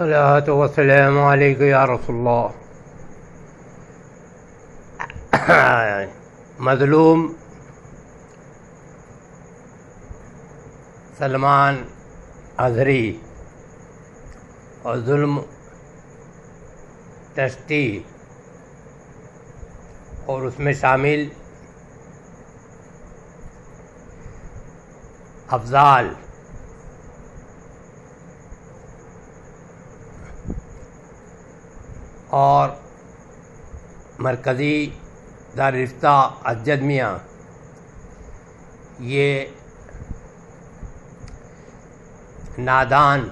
الصلاة والسلام علیکم یا رسول اللہ. مظلوم سلمان اظہری اور ظلم ٹرسٹی اور اس میں شامل افضال اور مرکزی دارالفتہ اسجد میاں، یہ نادان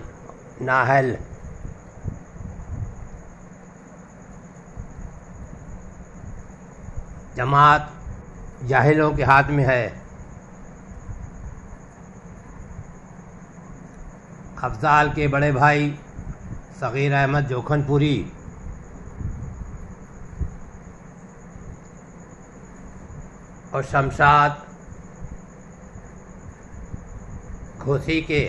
نااہل جماعت جاہلوں کے ہاتھ میں ہے. افضال کے بڑے بھائی صغیر احمد جوکھن پوری اور شمشاد گھوسی کے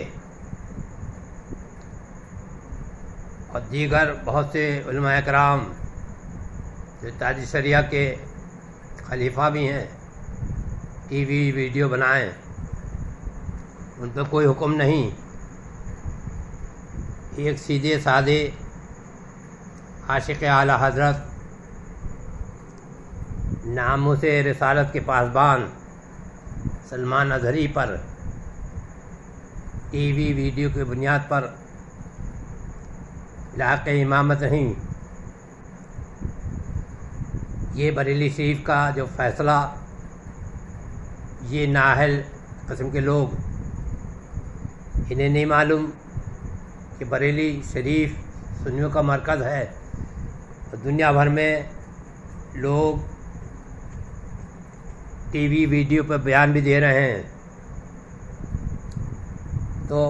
اور دیگر بہت سے علماء کرام جو تاج شریعہ کے خلیفہ بھی ہیں، ٹی وی ویڈیو بنائیں، ان پہ کوئی حکم نہیں. ایک سیدھے سادے عاشق اعلیٰ حضرت ناموس رسالت کے پاسبان سلمان اظہری پر ٹی وی ویڈیو کی بنیاد پر لاحق امامت نہیں. یہ بریلی شریف کا جو فیصلہ، یہ نااہل قسم کے لوگ، انہیں نہیں معلوم کہ بریلی شریف سنیوں کا مرکز ہے. دنیا بھر میں لوگ ٹی وی ویڈیو پر بیان بھی دے رہے ہیں. تو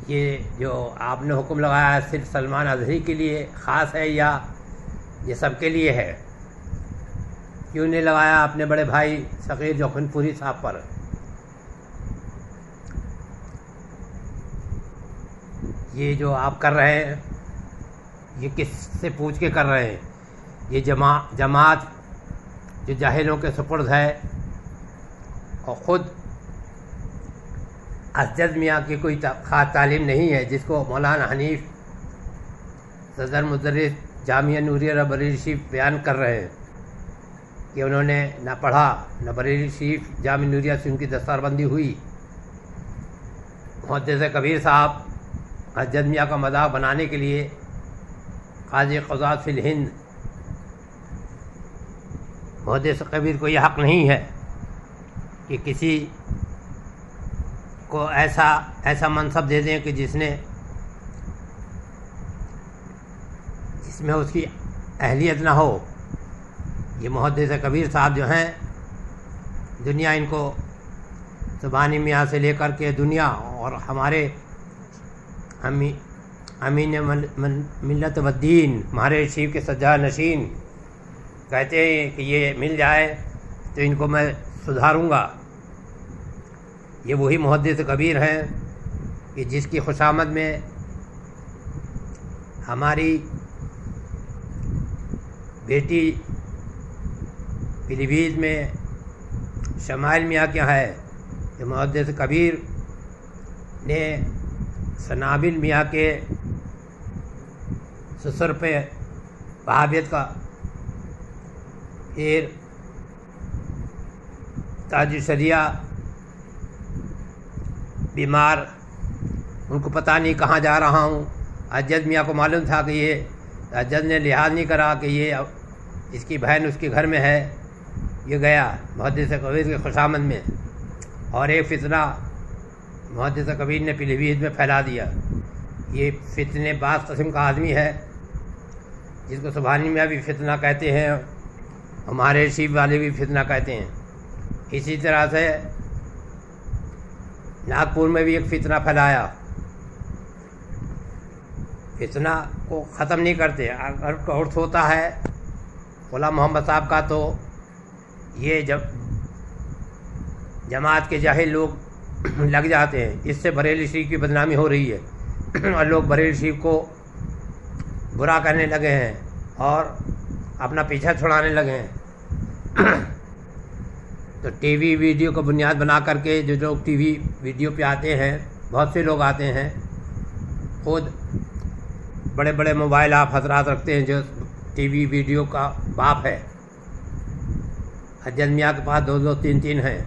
یہ جو آپ نے حکم لگایا ہے صرف سلمان اظہری کے لیے خاص ہے یا یہ سب کے لیے ہے؟ کیوں نہیں لگایا اپنے بڑے بھائی صغیر جوکھن پوری صاحب پر؟ یہ جو آپ کر رہے ہیں، یہ کس سے پوچھ کے کر رہے ہیں؟ یہ جماعت جو جاہلوں کے سپرد ہے اور خود اسجد میاں کی کوئی خاص تعلیم نہیں ہے، جس کو مولانا حنیف صدر مدرس جامعہ نوریہ بریلی شریف بیان کر رہے ہیں کہ انہوں نے نہ پڑھا، نہ بریلی شریف جامعہ نوریہ سے ان کی دستار بندی ہوئی. محدث کبیر صاحب اسجد میاں کا مذاق بنانے کے لیے قاضی قضات فی الہند محدث کبیر کو یہ حق نہیں ہے کہ کسی کو ایسا منصب دے دیں کہ جس میں اس کی اہلیت نہ ہو. یہ محدث کبیر صاحب جو ہیں، دنیا ان کو زبانی میاں سے لے کر کے دنیا اور ہمارے امین ملت و دین مہارے شریف کے سجاد نشین کہتے ہیں کہ یہ مل جائے تو ان کو میں سدھاروں گا. یہ وہی محدث کبیر ہیں کہ جس کی خوشامد میں ہماری بیٹی پیلی بھیت میں شمائل میاں کیا ہے کہ محدث کبیر نے سنابل میاں کے سسر پہ وہابیت کا پھر تاج شریعہ بیمار، ان کو پتہ نہیں کہاں جا رہا ہوں. اسجد میاں کو معلوم تھا کہ یہ اسجد نے لحاظ نہیں کرا کہ یہ اس کی بہن اس کے گھر میں ہے. یہ گیا محدث کبیر کے خوشامد میں اور ایک فتنہ محدث کبیر نے پیلی بھیت میں پھیلا دیا. یہ فتنے بعض قسم کا آدمی ہے جس کو سبحانی میاں بھی فتنہ کہتے ہیں، ہمارے شیف والے بھی فتنہ کہتے ہیں. اسی طرح سے ناگپور میں بھی ایک فتنہ پھیلایا. فتنہ کو ختم نہیں کرتے. اگر کورس ہوتا ہے غلام محمد صاحب کا تو یہ جماعت کے جاہل لوگ لگ جاتے ہیں. اس سے بریلی شریف کی بدنامی ہو رہی ہے. اور لوگ بریلوی شریف کو برا کرنے لگے ہیں اور اپنا پیچھا چھڑانے لگے ہیں۔ تو ٹی وی ویڈیو کو بنیاد بنا کر کے جو لوگ ٹی وی ویڈیو پہ آتے ہیں، بہت سے لوگ آتے ہیں، خود بڑے بڑے موبائل آپ حضرات رکھتے ہیں جو ٹی وی ویڈیو کا باپ ہے۔ حجت میاں کے پاس 2 3 ہیں،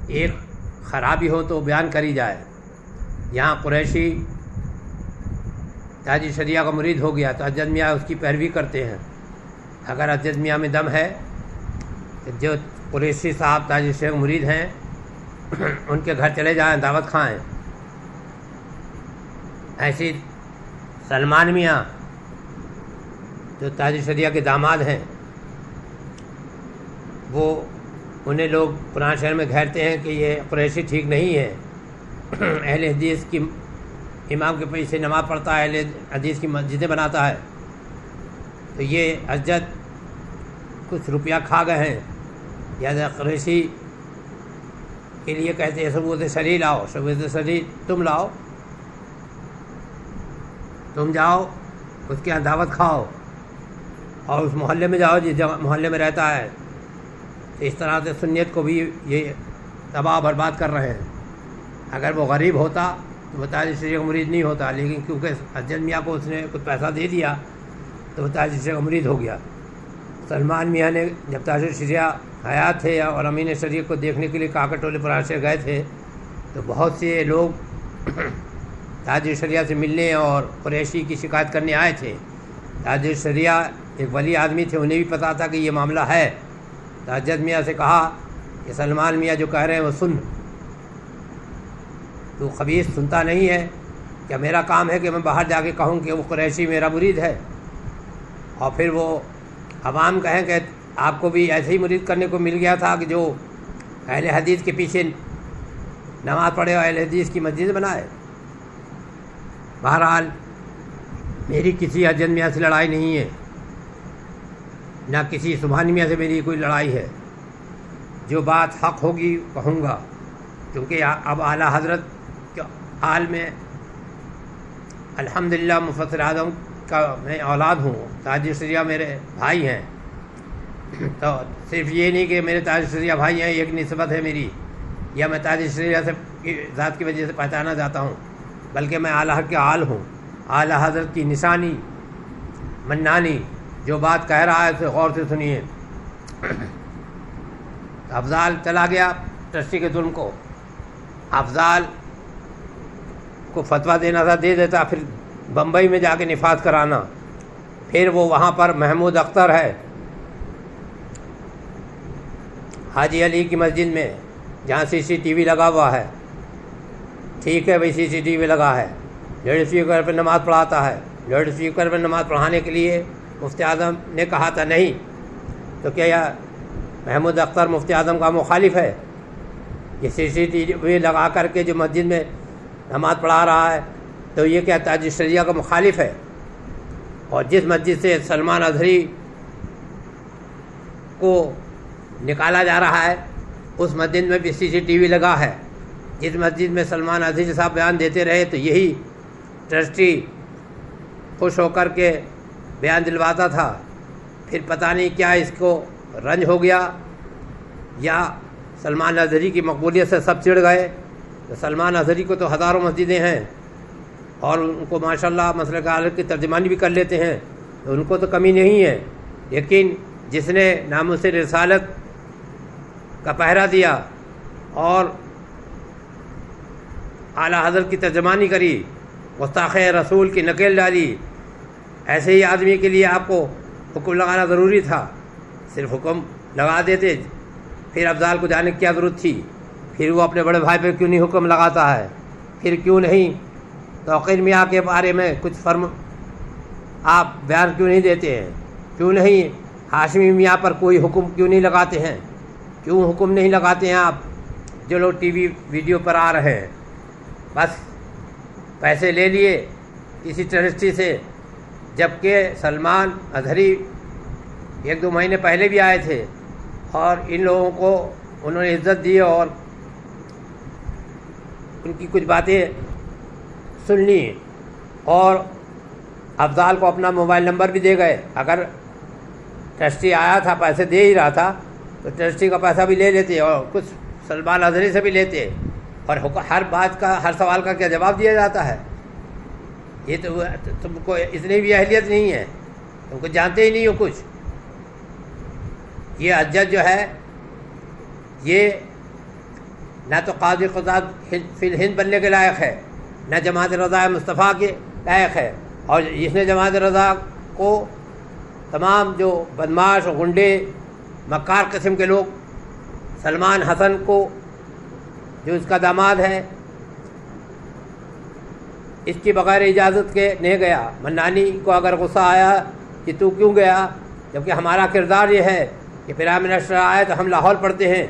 ایک خرابی ہو تو بیان کری جائے۔ یہاں قریشی تاج شریعہ کا مرید ہو گیا تو حجت میاں اس کی پیروی کرتے ہیں۔ اگر حجت میاں میں دم ہے کہ جو قریشی صاحب تاج شریعہ کے مرید ہیں ان کے گھر چلے جائیں، دعوت کھائیں۔ ایسی سلمان میاں جو تاج شریعہ کے داماد ہیں، وہ انہیں لوگ قرآن شہر میں گھیرتے ہیں کہ یہ قریشی ٹھیک نہیں ہے، اہل حدیث کی امام کے پیچھے نماز پڑھتا ہے، اہل حدیث کی مسجدیں بناتا ہے۔ تو یہ حجت کچھ روپیہ کھا گئے ہیں، یا قریشی کے لیے کہتے ہیں ثبوت صریح لاؤ، ثبوت صریح تم لاؤ، تم جاؤ اس کے یہاں دعوت کھاؤ اور اس محلے میں جاؤ جس محلے میں رہتا ہے۔ تو اس طرح سے سنیت کو بھی یہ تباہ برباد کر رہے ہیں۔ اگر وہ غریب ہوتا تو وہ تاج شریعہ کا مرید نہیں ہوتا، لیکن کیونکہ حجت میاں کو اس نے کچھ پیسہ دے دیا تو وہ تاج شریعہ کا مرید ہو گیا۔ سلمان میاں نے جب تاج شریعہ حیات تھے اور امین شریعہ کو دیکھنے کے لیے کاکٹولے قرآن شہر گئے تھے تو بہت سے لوگ تاج شریعہ سے ملنے اور قریشی کی شکایت کرنے آئے تھے۔ تاج شریعہ ایک ولی آدمی تھے، انہیں بھی پتہ تھا کہ یہ معاملہ ہے۔ تو حجت میاں سے کہا کہ سلمان میاں جو کہہ رہے ہیں وہ سن، تو خبیث سنتا نہیں ہے کیا؟ میرا کام ہے کہ میں باہر جا کے کہوں کہ وہ قریشی میرا مرید ہے، اور پھر وہ عوام کہیں کہ آپ کو بھی ایسے ہی مرید کرنے کو مل گیا تھا کہ جو اہل حدیث کے پیچھے نماز پڑھے اور اہل حدیث کی مسجد بنائے۔ بہرحال میری کسی حجت میاں سے لڑائی نہیں ہے، نہ کسی سبحانی میاں سے میری کوئی لڑائی ہے۔ جو بات حق ہوگی کہوں گا، کیونکہ اب اعلیٰ حضرت کے حال میں الحمدللہ مفسر اعظم کا میں اولاد ہوں، تاج شریعہ میرے بھائی ہیں۔ تو صرف یہ نہیں کہ میرے تاج شریعہ بھائی ہیں، ایک نسبت ہے میری، یا میں تاج شریعہ سے ذات کی وجہ سے پہچانا جاتا ہوں، بلکہ میں اعلیٰ حق کے آل ہوں۔ اعلیٰ حضرت کی نشانی منانی جو بات کہہ رہا ہے اسے غور سے سنیے۔ افضال چلا گیا ٹرسٹی کے ظلم کو، افضال کو فتویٰ دینا تھا دے دیتا، پھر بمبئی میں جا کے نفاذ کرانا۔ پھر وہ وہاں پر محمود اختر ہے حاجی علی کی مسجد میں جہاں CCTV لگا ہوا ہے، ٹھیک ہے بھائی CCTV لگا ہے، لاؤڈ اسپیکر پہ نماز پڑھاتا ہے۔ لاؤڈ اسپیکر پہ نماز پڑھانے کے لیے مفتی اعظم نے کہا تھا نہیں، تو کیا محمود اختر مفتی اعظم کا مخالف ہے؟ یہ CCTV لگا کر کے جو مسجد میں نماز پڑھا رہا ہے تو یہ کیا تاج شریعہ کا مخالف ہے؟ اور جس مسجد سے سلمان اظہری کو نکالا جا رہا ہے اس مسجد میں بھی CCTV لگا ہے۔ جس مسجد میں سلمان اظہری صاحب بیان دیتے رہے تو یہی ٹرسٹی خوش ہو کر کے بیان دلواتا تھا۔ پھر پتہ نہیں کیا اس کو رنج ہو گیا یا سلمان اظہری کی مقبولیت سے سب چڑ گئے۔ تو سلمان اظہری کو تو ہزاروں مسجدیں ہیں اور ان کو ماشاءاللہ مسلک اعلیٰ کی ترجمانی بھی کر لیتے ہیں، تو ان کو تو کمی نہیں ہے، لیکن جس نے ناموس رسالت کا پہرا دیا اور اعلیٰ حضرت کی ترجمانی کری، گستاخ رسول کی نکیل ڈالی، ایسے ہی آدمی کے لیے آپ کو حکم لگانا ضروری تھا۔ صرف حکم لگا دیتے، پھر افضال کو جانے کی کیا ضرورت تھی؟ پھر وہ اپنے بڑے بھائی پہ کیوں نہیں حکم لگاتا ہے؟ پھر کیوں نہیں توقیر میاں کے بارے میں کچھ آپ بیان کیوں نہیں دیتے ہیں؟ کیوں نہیں ہاشمی میاں پر کوئی حکم کیوں نہیں لگاتے ہیں؟ کیوں حکم نہیں لگاتے ہیں آپ؟ جو لوگ ٹی وی ویڈیو پر آ رہے ہیں، بس پیسے لے لیے کسی ٹرسٹی سے، جبکہ سلمان اظہری 1-2 مہینے پہلے بھی آئے تھے اور ان لوگوں کو انہوں نے عزت دی اور ان کی کچھ باتیں سن لی اور افضال کو اپنا موبائل نمبر بھی دے گئے. اگر ٹرسٹی آیا تھا پیسے دے ہی رہا تھا تو ٹرسٹی کا پیسہ بھی لے لیتے اور کچھ سلمان اظہری سے بھی لیتے, اور ہر بات کا ہر سوال کا کیا جواب دیا جاتا ہے؟ یہ تو تم کو اتنی بھی اہلیت نہیں ہے, تم کو جانتے ہی نہیں ہو کچھ. یہ حجت جو ہے یہ نہ تو قاضی قضات فی الہند بننے کے لائق ہے, نہ جماعت رضا مصطفیٰ کے لائق ہے. اور اس نے جماعت رضا کو تمام جو بدماش غنڈے مکار قسم کے لوگ, سلمان حسن کو جو اس کا داماد ہے, اس کی بغیر اجازت کے نہیں گیا. منانی کو اگر غصہ آیا کہ تو کیوں گیا, جبکہ ہمارا کردار یہ ہے کہ پرائم منسٹر آئے تو ہم لاہور پڑھتے ہیں.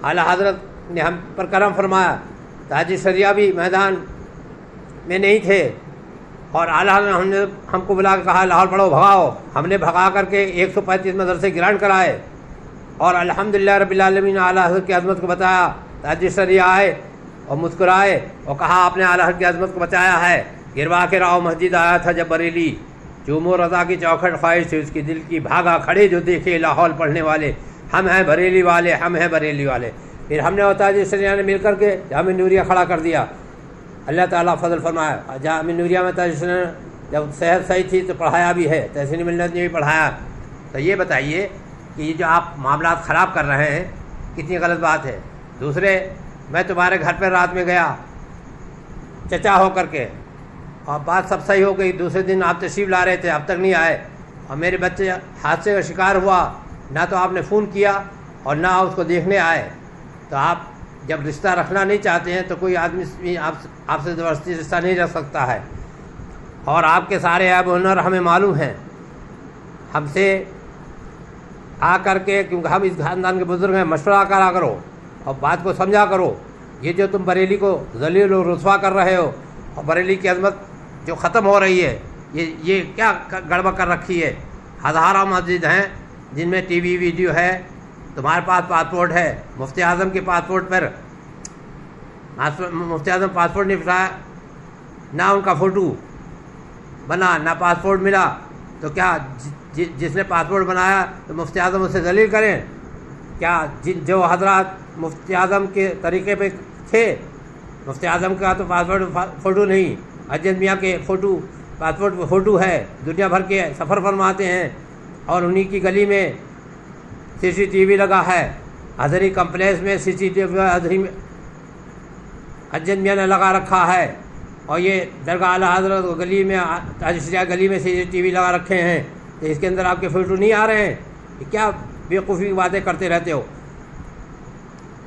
اعلیٰ حضرت نے ہم پر کرم فرمایا, تاج شریعہ بھی میدان میں نہیں تھے اور اعلیٰ حضرت نے ہم کو بلا کے کہا لاہور پڑھو, بھگاؤ. ہم نے بھگا کر کے 135 مدرسے گرانٹ کرائے اور الحمدللہ رب العالمین اعلیٰ حضرت کی عظمت کو بتایا. تاج شریعہ آئے اور مسکرائے اور کہا آپ نے اعلیٰ حضرت کی عظمت کو بچایا ہے. گروا کے راؤ مسجد آیا تھا جب بریلی, چومو رضا کی چوکھٹ خواہش تھی اس کی دل کی, بھاگا کھڑے جو دیکھے لاہور پڑھنے والے, ہم ہیں بریلی والے, ہم ہیں بریلی والے. پھر ہم نے اور تاج شریعہ نے مل کر کے جامع نوریہ کھڑا کر دیا. اللہ تعالیٰ فضل فرمایا. جامع نوریہ میں تاج شریعہ جب صحت صحیح تھی تو پڑھایا بھی ہے, تحسین ملت نے بھی پڑھایا. تو یہ بتائیے کہ یہ جو آپ معاملات خراب کر رہے ہیں کتنی غلط بات ہے. دوسرے, میں تمہارے گھر پہ رات میں گیا چچا ہو کر کے اور بات سب صحیح ہو گئی. دوسرے دن آپ تشریف لا رہے تھے, اب تک نہیں آئے اور میرے بچے حادثے کا شکار ہوا. نہ تو آپ نے فون کیا اور نہ اس کو دیکھنے آئے. تو آپ جب رشتہ رکھنا نہیں چاہتے ہیں تو کوئی آدمی آپ سے زبردستی رشتہ نہیں رکھ سکتا ہے. اور آپ کے سارے عیب و ہنر ہمیں معلوم ہیں. ہم سے آ کر کے, کیونکہ ہم اس خاندان کے بزرگ ہیں, مشورہ کرا کرو اور بات کو سمجھا کرو. یہ جو تم بریلی کو ذلیل و رسوا کر رہے ہو اور بریلی کی عظمت جو ختم ہو رہی ہے, یہ کیا گڑبڑ کر رکھی ہے. ہزاروں مسجد ہیں جن میں ٹی وی ویڈیو ہے. تمہارے پاس پاسپورٹ ہے, مفتی اعظم کے پاسپورٹ پر مفتی اعظم پاسپورٹ نہیں بٹھایا, نہ ان کا فوٹو بنا نہ پاسپورٹ ملا. تو کیا جس نے پاسپورٹ بنایا تو مفتی اعظم اسے ذلیل کریں؟ کیا جو حضرات مفتی اعظم کے طریقے پہ تھے, مفتی اعظم کا تو پاسپورٹ فوٹو نہیں, اجد میاں کے پاسپورٹ فوٹو ہے, دنیا بھر کے سفر فرماتے ہیں اور انہی کی گلی میں سی سی ٹی وی لگا ہے. اظہری کمپلیکس میں سی سی ٹی وی اجد میاں نے لگا رکھا ہے اور یہ درگاہ اعلیٰ حضرت گلی میں تاج شریعہ گلی میں سی سی ٹی وی لگا رکھے ہیں. تو اس کے اندر آپ کے فوٹو نہیں آ رہے ہیں؟ یہ کیا بیوقوفی کی باتیں کرتے رہتے ہو.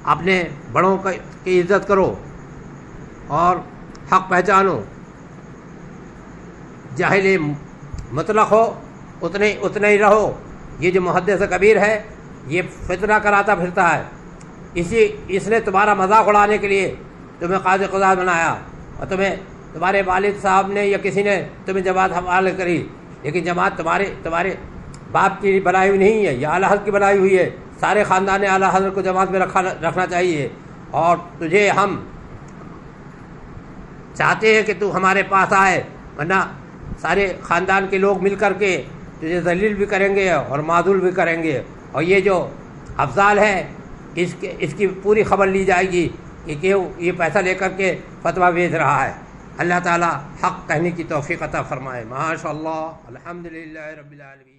اپنے بڑوں کی عزت کرو اور حق پہچانو. جاہل مطلق ہو اتنے ہی رہو. یہ جو محدث کبیر ہے یہ فتنہ کراتا پھرتا ہے. اس نے تمہارا مذاق اڑانے کے لیے تمہیں قاضی قضات بنایا اور تمہارے والد صاحب نے یا کسی نے تمہیں جماعت حوالے کری. لیکن جماعت تمہارے باپ کی بنائی ہوئی نہیں ہے, یہ اعلیٰ حضرت کی بنائی ہوئی ہے. سارے خاندان اعلیٰ حضرت کو جماعت میں رکھنا چاہیے. اور تجھے ہم چاہتے ہیں کہ تو ہمارے پاس آئے, ورنہ سارے خاندان کے لوگ مل کر کے تجھے ذلیل بھی کریں گے اور معذول بھی کریں گے. اور یہ جو افضال ہے اس کی پوری خبر لی جائے گی کہ یہ پیسہ لے کر کے فتویٰ بھیج رہا ہے. اللہ تعالی حق کہنے کی توفیق عطا فرمائے. ماشاء اللہ, الحمدللہ رب العالمین.